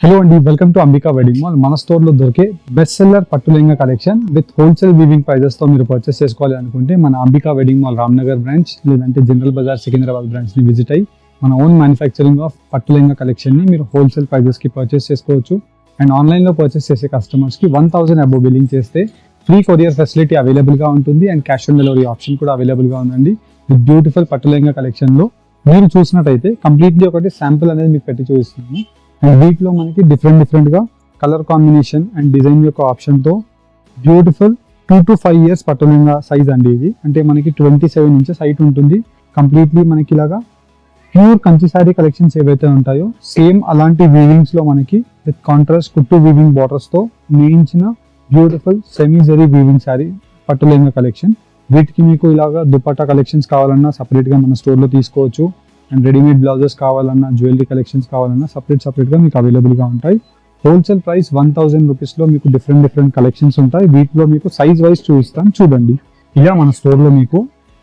Hello అండి, welcome to Ambika wedding mall. మన స్టోర్లో దొరికే బెస్ట్ సెల్లర్ పట్టు lehenga collection with wholesale weaving ప్రైజెస్తో మీరు పర్చేస్ చేసుకోవాలి అనుకుంటే మన Ambika wedding mall Ramnagar branch లేదంటే జనరల్ బజార్ సికింద్రాబాద్ బ్రాంచ్ని విజిట్ అయ్యి మన ఓన్ మ్యానుఫ్యాక్చరింగ్ ఆఫ్ పట్టు లెహంగా కలెక్షన్ని మీరు హోల్సేల్ ప్రైజెస్కి పర్చేస్ చేసుకోవచ్చు. అండ్ ఆన్లైన్లో పర్చేస్ చేసే కస్టమర్స్కి 1000 అబోవ్ బిల్లింగ్ చేస్తే ఫ్రీ కొరియర్ ఫెసిలిటీ అవైలబుల్గా ఉంటుంది and cash on delivery option కూడా అవైలబుల్గా ఉందండి. విత్ బ్యూటిఫుల్ పట్టు లెహంగా కలెక్షన్లో మీరు చూసినట్టయితే కంప్లీట్లీ ఒకటి శాంపుల్ అనేది మీకు పెట్టి చూపిస్తున్నాను. అండ్ వీటిలో మనకి డిఫరెంట్గా కలర్ కాంబినేషన్ అండ్ డిజైన్ యొక్క ఆప్షన్తో బ్యూటిఫుల్ 2 to 5 years పట్టు లెహంగా సైజ్ అండి ఇది. అంటే మనకి 27 inches హైట్ ఉంటుంది. కంప్లీట్లీ మనకి ఇలాగా ప్యూర్ కంచి శారీ కలెక్షన్స్ ఏవైతే ఉంటాయో సేమ్ అలాంటి వీవింగ్స్లో మనకి విత్ కాంట్రాస్ట్ కుట్టు వీవింగ్ బార్డర్స్తో నేయించిన beautiful semi zari weaving sari పట్టు లెహంగా కలెక్షన్. వీటికి మీకు ఇలాగా దుపట్టా కలెక్షన్స్ కావాలన్నా సపరేట్గా మన స్టోర్లో తీసుకోవచ్చు. అండ్ రెడీమేడ్ బ్లౌజెస్ కావాలన్నా జ్యువెలరీ కలెక్షన్స్ కావాలన్నా సపరేట్గా మీకు అవైలబుల్గా ఉంటాయి. హోల్సేల్ ప్రైస్ 1000 రూపీస్లో మీకు డిఫరెంట్ కలెక్షన్స్ ఉంటాయి. వీటిలో మీకు సైజ్ వైజ్ చూపిస్తాను చూడండి. ఇలా మన స్టోర్లో మీకు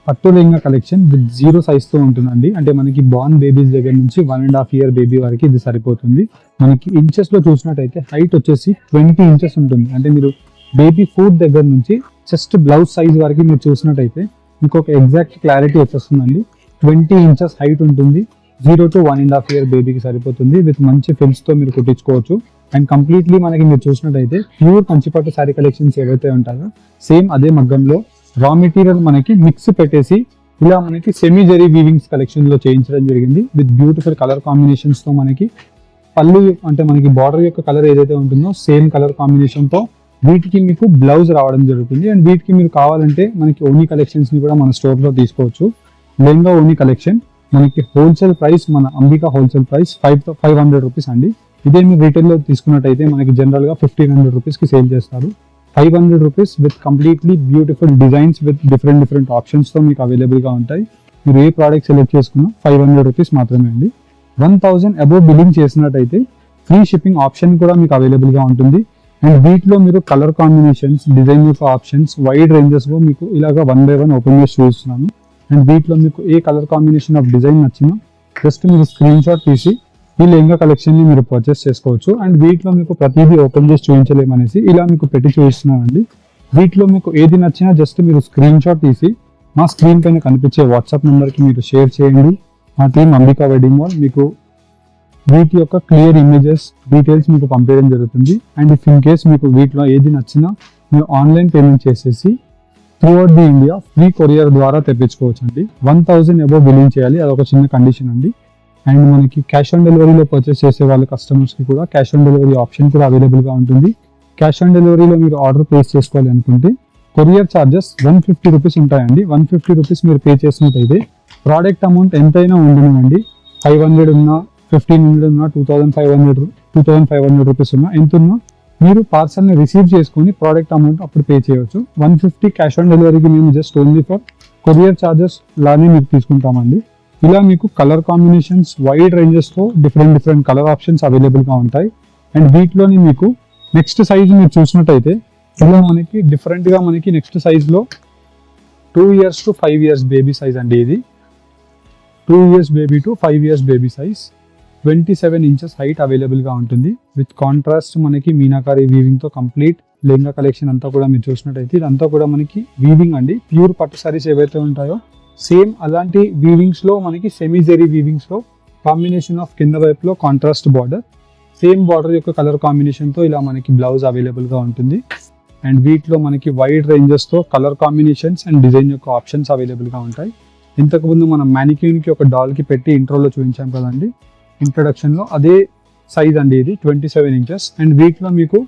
పట్టు లెహంగా కలెక్షన్ విత్ 0 సైజ్తో ఉంటుందండి. అంటే మనకి బార్న్ బేబీస్ దగ్గర నుంచి 1.5 year బేబీ వరకు ఇది సరిపోతుంది. మనకి ఇంచెస్లో చూసినట్టయితే హైట్ వచ్చేసి 20 inches ఉంటుంది. అంటే మీరు బేబీ ఫుడ్ దగ్గర నుంచి జస్ట్ బ్లౌజ్ సైజ్ వరకు మీరు చూసినట్టయితే మీకు ఒక ఎగ్జాక్ట్ క్లారిటీ వచ్చేస్తుందండి. 20 inches హైట్ ఉంటుంది. 0 to 1.5 year బేబీకి సరిపోతుంది. విత్ మంచి ఫిల్స్తో మీరు కుట్టించుకోవచ్చు. అండ్ కంప్లీట్లీ మనకి మీరు చూసినట్టయితే ప్యూర్ కంచిపట్టు శారీ కలెక్షన్స్ ఏవైతే ఉంటాయో సేమ్ అదే మగ్గంలో రా మెటీరియల్ మనకి మిక్స్ పెట్టేసి ఇలా మనకి సెమీ జరీ వీవింగ్స్ కలెక్షన్లో చేయించడం జరిగింది. విత్ బ్యూటిఫుల్ కలర్ కాంబినేషన్స్తో మనకి పళ్ళు అంటే మనకి బార్డర్ యొక్క కలర్ ఏదైతే ఉంటుందో సేమ్ కలర్ కాంబినేషన్తో వీటికి మీకు బ్లౌజ్ రావడం జరుగుతుంది. అండ్ వీటికి మీరు కావాలంటే మనకి ఓనీ కలెక్షన్స్ని కూడా మన స్టోర్లో తీసుకోవచ్చు. లెహంగా ఓనీ కలెక్షన్ మనకి హోల్సేల్ ప్రైస్ మన అంబికా హోల్సేల్ ప్రైస్ 500 రూపీస్ అండి. ఇదే మీరు రీటైల్లో తీసుకున్నట్టయితే మనకి జనరల్గా 1500 రూపీస్కి సేల్ చేస్తారు. 500 rupees with completely beautiful designs with different ఆప్షన్స్తో మీకు అవైలబుల్గా ఉంటాయి. మీరు ఏ ప్రోడక్ట్ సెలెక్ట్ చేసుకున్నా 500 రూపీస్ మాత్రమే అండి. 1000 అబోవ్ బిల్లింగ్ చేసినట్టయితే ఫ్రీ షిప్పింగ్ ఆప్షన్ కూడా మీకు అవైలబుల్గా ఉంటుంది. అండ్ వీటిలో మీరు కలర్ కాంబినేషన్స్ డిజైన్ యొక్క ఆప్షన్స్ వైడ్ రేంజెస్లో మీకు ఇలాగా 1 by 1 ఓపెన్ చేసి చూస్తున్నాను. అండ్ వీటిలో మీకు ఏ కలర్ కాంబినేషన్ ఆఫ్ డిజైన్ నచ్చినా జస్ట్ మీరు స్క్రీన్ షాట్ తీసి ఈ లెహంగా కలెక్షన్ని మీరు పర్చేస్ చేసుకోవచ్చు. అండ్ వీటిలో మీకు ప్రతిదీ ఓపెన్ చేసి చూపించలేమనేసి ఇలా మీకు పెట్టి చూపిస్తున్నానండి. వీటిలో మీకు ఏది నచ్చినా జస్ట్ మీరు స్క్రీన్ షాట్ తీసి మా స్క్రీన్ పైన కనిపించే వాట్సాప్ నెంబర్కి మీరు షేర్ చేయండి. మా టీమ్ అంబికా వెడ్డింగ్ మాల్ మీకు వీటి యొక్క క్లియర్ ఇమేజెస్ డీటెయిల్స్ మీకు పంపించడం జరుగుతుంది. అండ్ ఇఫ్ ఇన్ కేస్ మీకు వీటిలో ఏది నచ్చినా మీరు ఆన్లైన్ పేమెంట్ చేసేసి throughout the India free courier ద్వారా తెప్పించుకోవచ్చు అండి. 1000 అబోవ్ బిల్లింగ్ చేయాలి, అదొక చిన్న కండిషన్ అండి. అండ్ మనకి క్యాష్ ఆన్ డెలివరీలో పర్చేస్ చేసే వాళ్ళ కస్టమర్స్కి కూడా క్యాష్ ఆన్ డెలివరీ ఆప్షన్ కూడా అవైలబుల్గా ఉంటుంది. క్యాష్ ఆన్ డెలివరీలో మీరు ఆర్డర్ ప్లేస్ చేసుకోవాలి అనుకుంటే కొరియర్ ఛార్జెస్ 150 రూపీస్ ఉంటాయండి. 150 రూపీస్ మీరు పే చేసినట్టయితే ప్రోడక్ట్ అమౌంట్ ఎంతైనా ఉండనివ్వండి, 500 ఉన్నా 1500 ఉన్నా 2500 రూపీస్ ఉన్నా ఎంత ఉన్నా మీరు పార్సల్ని రిసీవ్ చేసుకొని ప్రోడక్ట్ అమౌంట్ అప్పుడు పే చేయవచ్చు. 150 క్యాష్ ఆన్ డెలివరీకి మేము just only for courier charges లానే మీకు తీసుకుంటామండి. ఇలా మీకు కలర్ కాంబినేషన్స్ వైడ్ రేంజెస్తో డిఫరెంట్ కలర్ ఆప్షన్స్ అవైలబుల్గా ఉంటాయి. అండ్ వీటిలోని మీకు నెక్స్ట్ సైజ్ మీరు చూసినట్టయితే ఇలా మనకి డిఫరెంట్గా మనకి నెక్స్ట్ సైజ్లో 2 years to 5 years baby size అండి. ఇది 2 years baby to 5 years baby size 27 inches height అవైలబుల్గా ఉంటుంది. విత్ కాంట్రాస్ట్ మనకి మీనాకారి వీవింగ్తో కంప్లీట్ లెహంగా కలెక్షన్ అంతా కూడా మీరు చూసినట్టయితే ఇదంతా కూడా మనకి వీవింగ్ అండి. ప్యూర్ పట్టు సారీస్ ఏవైతే ఉంటాయో సేమ్ అలాంటి వీవింగ్స్లో మనకి సెమీ జెరీ వీవింగ్స్లో కాంబినేషన్ ఆఫ్ కింద వైపులో కాంట్రాస్ట్ బార్డర్ సేమ్ బార్డర్ యొక్క కలర్ కాంబినేషన్తో ఇలా మనకి బ్లౌజ్ అవైలబుల్గా ఉంటుంది. అండ్ వీటిలో మనకి వైడ్ రేంజెస్తో కలర్ కాంబినేషన్స్ అండ్ డిజైన్ యొక్క ఆప్షన్స్ అవైలబుల్గా ఉంటాయి. ఇంతకుముందు మనం మ్యానిక్యూన్కి ఒక డాల్కి పెట్టి ఇంట్రోలో చూపించాం కదండి ఇంట్రొడక్షన్లో, అదే సైజ్ అండి ఇది 27 inches. అండ్ వీటిలో మీకు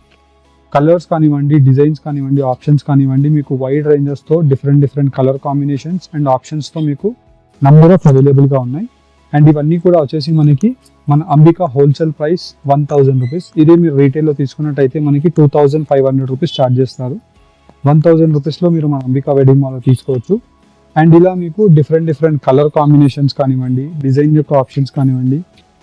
కలర్స్ కానివ్వండి డిజైన్స్ కానివ్వండి ఆప్షన్స్ కానివ్వండి మీకు వైడ్ రేంజెస్తో డిఫరెంట్ కలర్ కాంబినేషన్స్ అండ్ ఆప్షన్స్తో మీకు నంబర్ ఆఫ్ అవైలబుల్గా ఉన్నాయి. అండ్ ఇవన్నీ కూడా వచ్చేసి మనకి మన అంబికా హోల్సేల్ ప్రైస్ 1000 రూపీస్. ఇదే మీరు రీటైల్లో తీసుకున్నట్టయితే మనకి 2500 రూపీస్ ఛార్జ్ చేస్తారు. 1000 రూపీస్లో మీరు మన అంబికా వెడ్డింగ్ మాల్లో తీసుకోవచ్చు. అండ్ ఇలా మీకు డిఫరెంట్ కలర్ కాంబినేషన్స్ కానివ్వండి డిజైన్ యొక్క ఆప్షన్స్ కానివ్వండి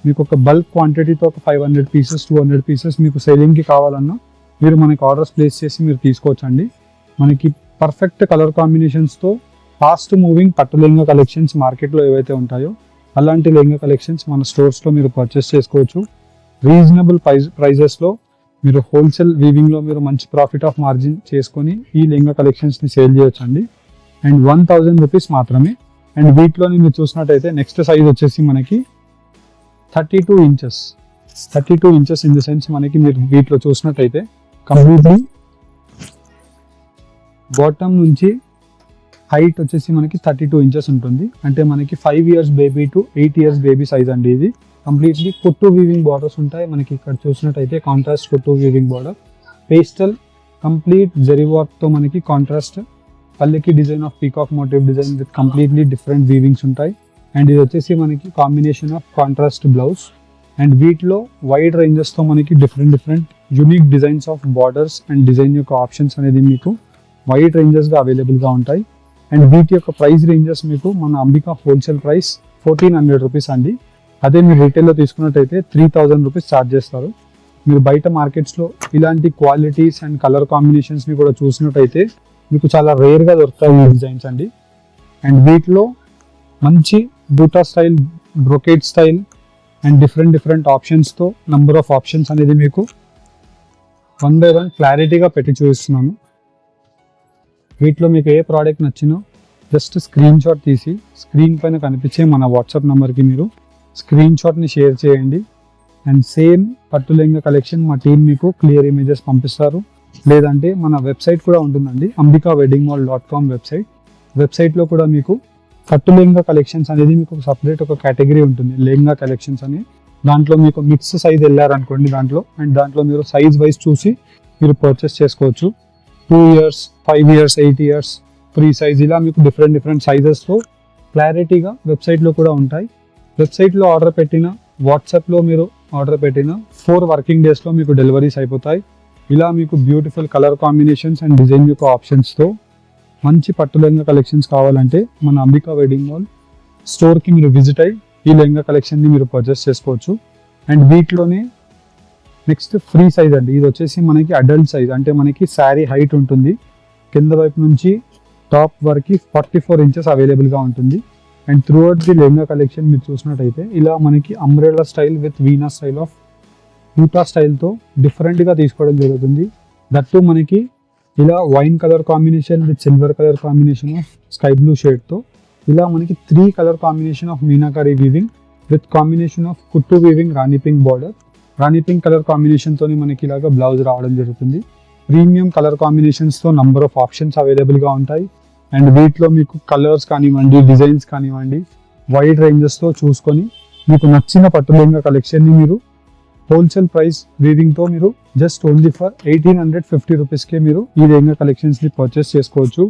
మీకు ఒక బల్క్ క్వాంటిటీతో ఒక 500 pieces 200 pieces మీకు సేలింగ్కి కావాలన్నా మీరు మనకి ఆర్డర్స్ ప్లేస్ చేసి మీరు తీసుకోవచ్చండి. మనకి పర్ఫెక్ట్ కలర్ కాంబినేషన్స్తో ఫాస్ట్ మూవింగ్ పట్టు లెహంగా కలెక్షన్స్ మార్కెట్లో ఏవైతే ఉంటాయో అలాంటి లెహంగా కలెక్షన్స్ మన స్టోర్స్లో మీరు పర్చేస్ చేసుకోవచ్చు. రీజనబుల్ ప్రైజెస్లో మీరు హోల్సేల్ వీవింగ్లో మీరు మంచి ప్రాఫిట్ ఆఫ్ మార్జిన్ చేసుకొని ఈ లెహంగా కలెక్షన్స్ని సేల్ చేయొచ్చు అండి. అండ్ 1000 రూపీస్ మాత్రమే. అండ్ వీటిలోని మీరు చూసినట్టయితే నెక్స్ట్ సైజ్ వచ్చేసి మనకి 32 inches. 32 inches in the sense మనకి మీరు వీటిలో చూసినట్టయితే కంప్లీట్లీ బాటమ్ నుంచి హైట్ వచ్చేసి మనకి 32 ఇంచెస్ ఉంటుంది. అంటే మనకి 5 years baby to 8 years baby size అండి ఇది. కంప్లీట్లీ కుట్టు వీవింగ్ బార్డర్స్ ఉంటాయి మనకి. ఇక్కడ చూసినట్టయితే కాంట్రాస్ట్ కుట్టు weaving border, pastel complete zari వర్క్తో మనకి కాంట్రాస్ట్ పల్లెకి design of peacock motif design with completely different weavings ఉంటాయి. అండ్ ఇది వచ్చేసి మనకి combination of contrast blouse. And వీటిలో వైడ్ రేంజెస్తో మనకి different unique designs of borders and design యొక్క ఆప్షన్స్ అనేది మీకు వైడ్ రేంజెస్గా అవైలబుల్గా ఉంటాయి. అండ్ వీటి యొక్క ప్రైస్ రేంజెస్ మీకు మన అంబికా హోల్సేల్ ప్రైస్ 1400 రూపీస్ అండి. అదే మీరు రీటైల్లో తీసుకున్నట్టయితే 3000 రూపీస్ ఛార్జ్ చేస్తారు. మీరు బయట మార్కెట్స్లో ఇలాంటి క్వాలిటీస్ అండ్ కలర్ కాంబినేషన్స్ని కూడా చూసినట్టయితే మీకు చాలా రేర్గా దొరుకుతాయి ఈ డిజైన్స్ అండి. అండ్ వీటిలో మంచి buta style, brocade style and different ఆప్షన్స్తో నంబర్ ఆఫ్ ఆప్షన్స్ అనేది మీకు 1 బై 1 క్లారిటీగా పెట్టి చూపిస్తున్నాను. వీటిలో మీకు ఏ ప్రోడక్ట్ నచ్చినో జస్ట్ స్క్రీన్ షాట్ తీసి స్క్రీన్ పైన కనిపించే మన వాట్సాప్ నెంబర్కి మీరు స్క్రీన్ షాట్ని షేర్ చేయండి. అండ్ సేమ్ పట్టు లెహంగా కలెక్షన్ మా టీం మీకు క్లియర్ ఇమేజెస్ పంపిస్తారు. లేదంటే మన వెబ్సైట్ కూడా ఉంటుందండి, ambikaweddingmall.com వెబ్సైట్లో కూడా మీకు పట్టు లెహంగా కలెక్షన్స్ అనేది మీకు సపరేట్ ఒక కేటగిరీ ఉంటుంది, లెహంగా కలెక్షన్స్ అని. దాంట్లో మీకు మిక్స్ సైజ్ వెళ్ళారనుకోండి దాంట్లో మీరు సైజ్ వైజ్ చూసి మీరు పర్చేస్ చేసుకోవచ్చు. 2 years, 5 years, 8 years, free size, ఇలా మీకు డిఫరెంట్ సైజెస్తో క్లారిటీగా వెబ్సైట్లో కూడా ఉంటాయి. వెబ్సైట్లో ఆర్డర్ పెట్టిన, వాట్సాప్లో మీరు ఆర్డర్ పెట్టిన 4 వర్కింగ్ డేస్లో మీకు డెలివరీస్ అయిపోతాయి. ఇలా మీకు beautiful colour combinations and design యొక్క ఆప్షన్స్తో మంచి పట్టు లెహంగా కలెక్షన్స్ కావాలంటే మన అంబికా వెడ్డింగ్ మాల్ స్టోర్కి మీరు విజిట్ అయ్యి ఈ లెహంగా కలెక్షన్ని మీరు పర్చేస్ చేసుకోవచ్చు. అండ్ వీటిలోనే నెక్స్ట్ ఫ్రీ సైజ్ అండి. ఇది వచ్చేసి మనకి అడల్ట్ సైజ్, అంటే మనకి శారీ హైట్ ఉంటుంది కింద వైపు నుంచి టాప్ వరకు 44 ఇంచెస్ అవైలబుల్గా ఉంటుంది. And throughout the lehenga collection మీరు చూసినట్టయితే ఇలా మనకి అంబ్రెల్లా స్టైల్ విత్ వీనా స్టైల్ ఆఫ్ బూటా స్టైల్తో డిఫరెంట్గా తీసుకోవడం జరుగుతుంది. దట్టు మనకి ఇలా wine colour combination with silver colour combination of sky blue షేడ్తో ఇలా మనకి 3 colour combination of meenakari weaving with combination of కుట్టు weaving rani pink border, rani pink colour కాంబినేషన్తో మనకి ఇలాగా బ్లౌజ్ రావడం జరుగుతుంది. ప్రీమియం కలర్ కాంబినేషన్స్తో నంబర్ ఆఫ్ ఆప్షన్స్ అవైలబుల్గా ఉంటాయి. అండ్ వీటిలో మీకు కలర్స్ కానివ్వండి, డిజైన్స్ కానివ్వండి, వైడ్ రేంజెస్తో చూసుకొని మీకు నచ్చిన పట్టు లెహంగా కలెక్షన్ని మీరు హోల్సేల్ ప్రైస్ వీవింగ్తో మీరు జస్ట్ ఓన్లీ ఫర్ 1850 రూపీస్కే మీరు ఈ లెహంగా కలెక్షన్స్ని పర్చేస్ చేసుకోవచ్చు.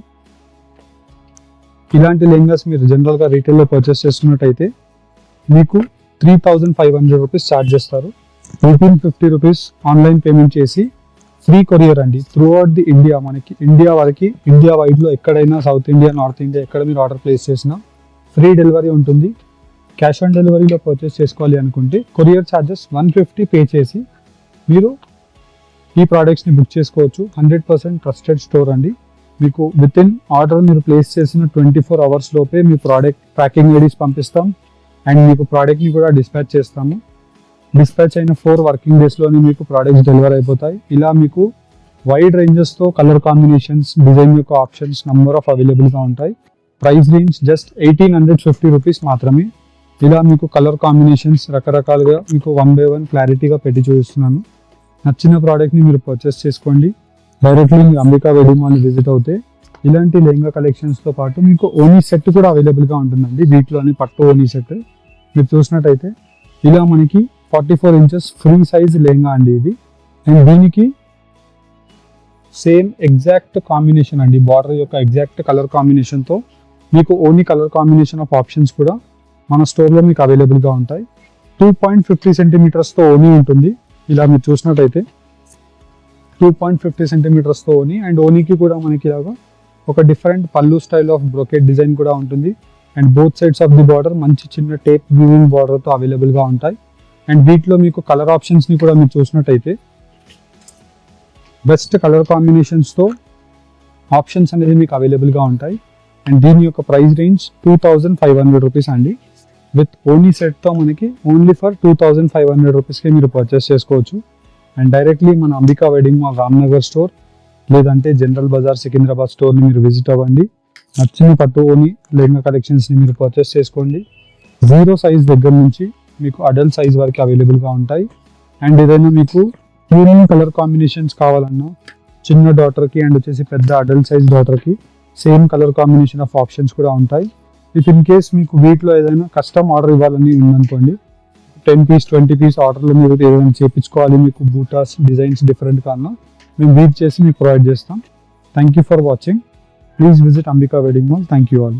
ఇలాంటి లెహంగాస్ మీరు జనరల్గా రీటైల్లో పర్చేస్ చేసుకున్నట్టయితే మీకు 3500 రూపీస్ ఛార్జ్ చేస్తారు. 1850 రూపీస్ ఆన్లైన్ పేమెంట్ చేసి ఫ్రీ కొరియర్ అండి త్రూ అవుట్ ది ఇండియా. మనకి ఇండియా వరకు, ఇండియా వైడ్లో ఎక్కడైనా, సౌత్ ఇండియా, నార్త్ ఇండియా ఎక్కడ మీరు ఆర్డర్ ప్లేస్ చేసినా ఫ్రీ డెలివరీ ఉంటుంది. క్యాష్ ఆన్ డెలివరీలో పర్చేస్ చేసుకోవాలి అనుకుంటే కొరియర్ ఛార్జెస్ 150 పే చేసి మీరు ఈ ప్రోడక్ట్స్ని బుక్ చేసుకోవచ్చు. 100% ట్రస్టెడ్ స్టోర్ అండి. మీకు విత్ ఇన్ ఆర్డర్ మీరు ప్లేస్ చేసిన 24 అవర్స్ లోపే మీ ప్రోడక్ట్ ట్రాకింగ్ ఐడీస్ పంపిస్తాం అండ్ మీకు ప్రోడక్ట్ని కూడా డిస్పాచ్ చేస్తాము. డిస్పాచ్ అయిన 4 వర్కింగ్ డేస్లోనే మీకు ప్రోడక్ట్స్ డెలివర్ అయిపోతాయి. ఇలా మీకు వైడ్ రేంజెస్తో కలర్ కాంబినేషన్స్, డిజైన్ యొక్క ఆప్షన్స్ నంబర్ ఆఫ్ అవైలబుల్గా ఉంటాయి. ప్రైస్ రేంజ్ జస్ట్ 1850 రూపీస్ మాత్రమే. ఇలా మీకు కలర్ కాంబినేషన్స్ రకరకాలుగా మీకు 1 బై 1 క్లారిటీగా పెట్టి చూపిస్తున్నాను. నచ్చిన ప్రోడక్ట్ని మీరు పర్చేస్ చేసుకోండి. డైరెక్ట్లీ మీ అంబికా వెడ్డింగ్ మాల్ విజిట్ అవుతే ఇలాంటి లెహంగా కలెక్షన్స్తో పాటు మీకు ఓనీ సెట్ కూడా అవైలబుల్గా ఉంటుందండి. వీటిలోని పట్టు ఓనీ సెట్ మీరు చూసినట్టయితే ఇలా మనకి 44 ఇంచెస్ ఫ్రీ సైజ్ లెహంగా అండి ఇది. అండ్ దీనికి సేమ్ ఎగ్జాక్ట్ కాంబినేషన్ అండి, బార్డర్ యొక్క ఎగ్జాక్ట్ కలర్ కాంబినేషన్తో మీకు ఓనీ కలర్ కాంబినేషన్ ఆఫ్ ఆప్షన్స్ కూడా మన స్టోర్లో మీకు అవైలబుల్గా ఉంటాయి. 2.50 సెంటీమీటర్స్తో ఓనీ ఉంటుంది. ఇలా మీరు చూసినట్టయితే 2.50 సెంటీమీటర్స్తో ఓనీ. అండ్ ఓనీకి కూడా మనకి ఇలాగా ఒక డిఫరెంట్ పళ్ళు స్టైల్ ఆఫ్ బ్రోకెట్ డిజైన్ కూడా ఉంటుంది. And both sides of the border మంచి చిన్న టేప్ వీవింగ్ బార్డర్తో అవైలబుల్గా ఉంటాయి. అండ్ వీటిలో మీకు కలర్ ఆప్షన్స్ని కూడా మీరు చూసినట్టయితే బెస్ట్ కలర్ కాంబినేషన్స్తో ఆప్షన్స్ అనేది మీకు అవైలబుల్గా ఉంటాయి. అండ్ దీని యొక్క ప్రైస్ రేంజ్ 2500 రూపీస్ అండి. విత్ ఓనీ సెట్తో మనకి ఓన్లీ ఫర్ 2500 రూపీస్కి మీరు పర్చేస్ చేసుకోవచ్చు. అండ్ డైరెక్ట్లీ మన Ambika wedding mall Ramnagar store లేదంటే జనరల్ బజార్ సికింద్రాబాద్ స్టోర్ని మీరు విజిట్ అవ్వండి. నచ్చిన పట్టు ఓనీ లెహంగా కలెక్షన్స్ని మీరు పర్చేస్ చేసుకోండి. 0 సైజ్ దగ్గర నుంచి మీకు అడల్ట్ సైజ్ వరకు అవైలబుల్గా ఉంటాయి. అండ్ ఏదైనా మీకు ప్రీమియం కలర్ కాంబినేషన్స్ కావాలన్నా చిన్న డాటర్కి అండ్ వచ్చేసి పెద్ద అడల్ట్ సైజ్ డాటర్కి same colour combination of options కూడా ఉంటాయి. ఇఫ్ ఇన్ కేస్ మీకు వీటిలో ఏదైనా కస్టమ్ ఆర్డర్ ఇవ్వాలని ఉందనుకోండి, 10 పీస్ 20 పీస్ ఆర్డర్లో మీరు ఏదైనా చేయించుకోవాలి, మీకు బూటాస్ డిజైన్స్ డిఫరెంట్ కన్నా మేము వీట్ చేసి మీకు ప్రొవైడ్ చేస్తాం. Thank you for watching. Please visit Ambika wedding mall. Thank you all.